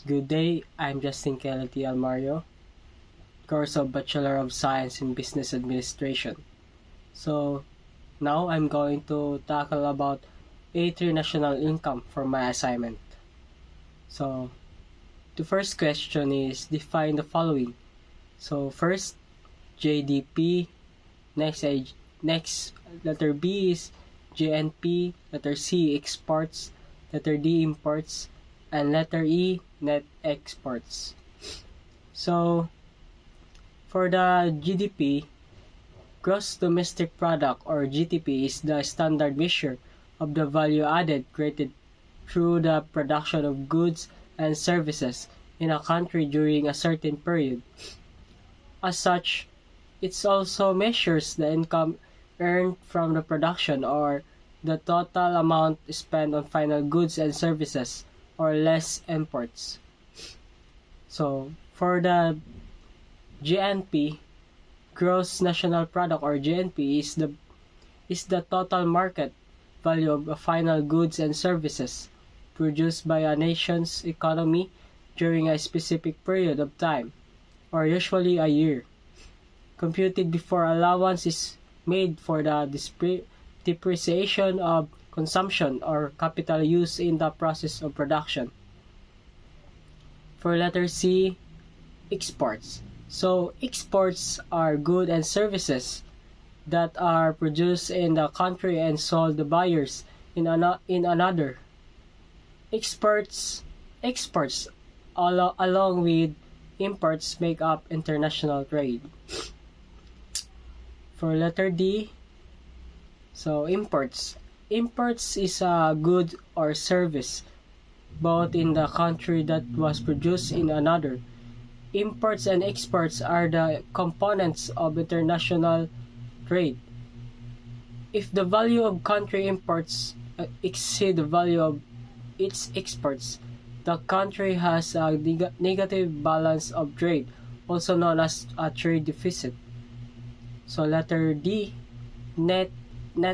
Good day, I'm Justin Kelly Almario, course of Bachelor of Science in Business Administration. So now I'm going to tackle about A3 national income for my assignment. So the first question is define the following. So first JDP, next letter B is GNP, letter C exports, letter D imports, and letter E net exports. So for the GDP, gross domestic product or GDP is the standard measure of the value added created through the production of goods and services in a country during a certain period. As such, it also measures the income earned from the production or the total amount spent on final goods and services or less imports. So, for the GNP, gross national product or GNP is the total market value of final goods and services produced by a nation's economy during a specific period of time, or usually a year, computed before allowance is made for the depreciation of consumption or capital use in the process of production. For letter C, exports. So exports are goods and services that are produced in the country and sold to buyers in another. Exports along with imports make up international trade. For letter D, so imports. Imports is a good or service both in the country that was produced in another. Imports and exports are the components of international trade. If the value of country imports exceed the value of its exports, the country has a negative balance of trade, also known as a trade deficit. So letter D, net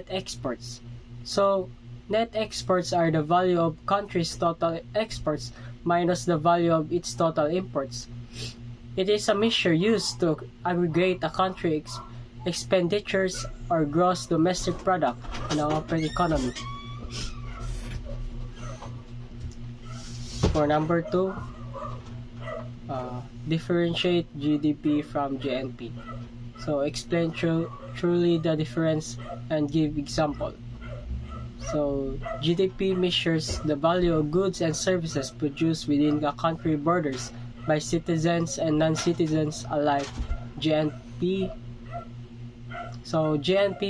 exports. So net exports are the value of country's total exports minus the value of its total imports. It is a measure used to aggregate a country's expenditures or gross domestic product in an open economy. For number 2, differentiate GDP from GNP. So explain truly the difference and give example. So GDP measures the value of goods and services produced within the country borders by citizens and non-citizens alike. GNP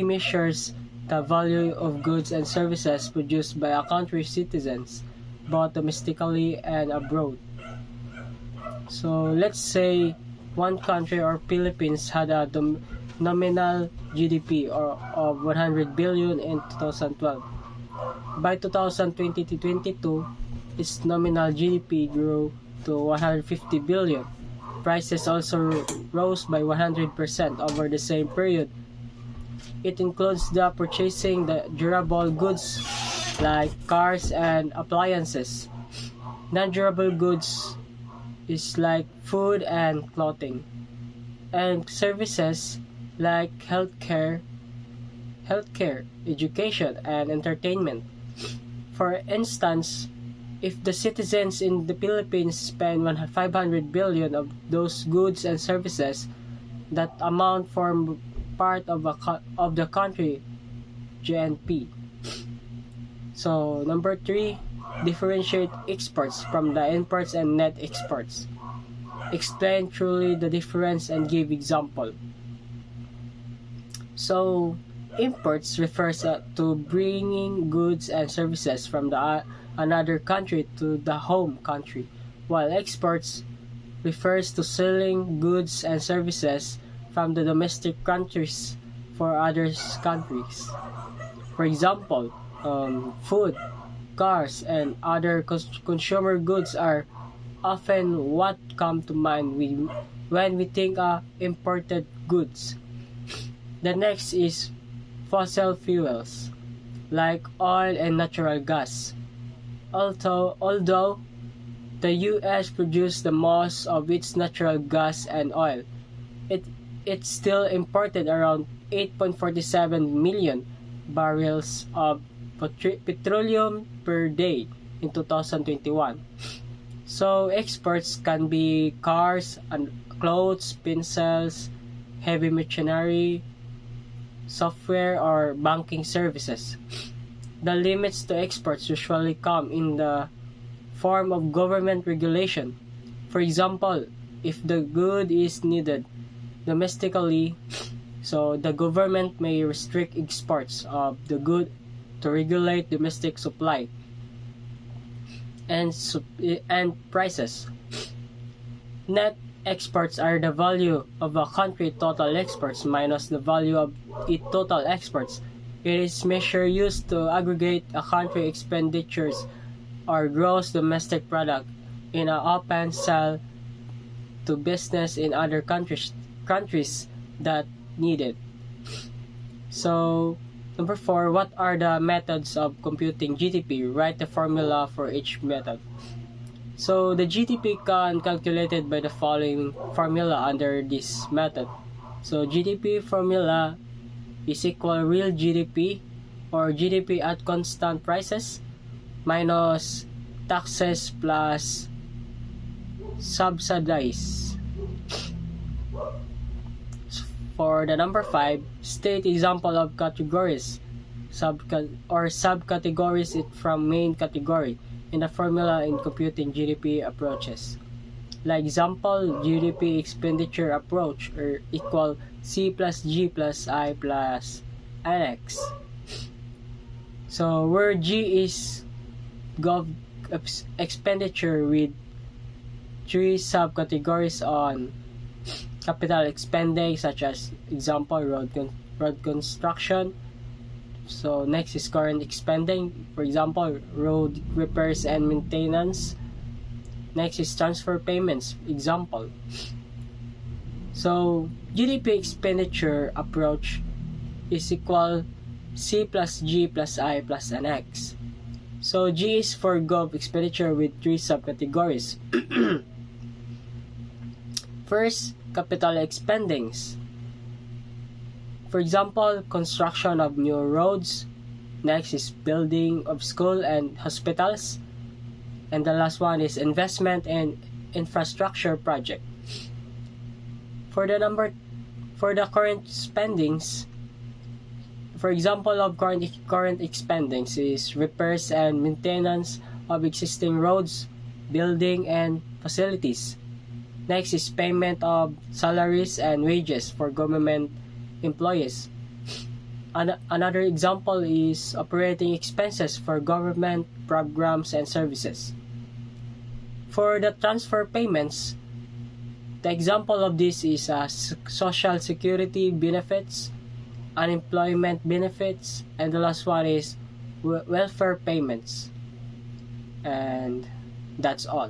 measures the value of goods and services produced by a country's citizens, both domestically and abroad. So let's say one country or Philippines had a nominal GDP of 100 billion in 2012. By 2020 to 22, its nominal GDP grew to 150 billion. Prices also rose by 100% over the same period. It includes the purchasing the durable goods like cars and appliances. Non-durable goods is like food and clothing, and services like healthcare, education, and entertainment. For instance, if the citizens in the Philippines spend 500 billion of those goods and services, that amount form part of the country GNP. So number 3, differentiate exports from the imports and net exports. Explain truly the difference and give example. So imports refers to bringing goods and services from another country to the home country, while exports refers to selling goods and services from the domestic countries for other countries. For example, food, cars, and other consumer goods are often what come to mind when we think of imported goods. The next is fossil fuels, like oil and natural gas. Although The U.S. produced the most of its natural gas and oil. It, it still imported around 8.47 million barrels of petroleum per day in 2021. So exports can be cars, and clothes, pencils, heavy machinery, software, or banking services. The limits to exports usually come in the form of government regulation. For example, if the good is needed domestically, so the government may restrict exports of the good to regulate domestic supply and prices. Net exports are the value of a country's total exports minus the value of its total exports. It is measure used to aggregate a country's expenditures or gross domestic product in an open sale to business in other countries that need it. So, number 4, what are the methods of computing GDP? Write the formula for each method. So, the GDP can calculated by the following formula under this method. So, GDP formula is equal real GDP or GDP at constant prices minus taxes plus subsidies. For the number 5, state example of categories subcategories it from main category in the formula in computing GDP approaches. Like example, GDP expenditure approach or equal C plus G plus I plus NX. So where G is gov expenditure with 3 subcategories on capital expending such as example road construction. So next is current expending, for example road repairs and maintenance. Next is transfer payments, example. So GDP expenditure approach is equal C plus G plus I plus NX. So G is for gov expenditure with 3 subcategories. First, capital expendings. For example, construction of new roads. Next is building of school and hospitals. And the last one is investment and infrastructure project. For the current spendings, for example of current expendings is repairs and maintenance of existing roads, building and facilities. Next is payment of salaries and wages for government employees. Another example is operating expenses for government programs and services. For the transfer payments, the example of this is social security benefits, unemployment benefits, and the last one is welfare payments. And that's all.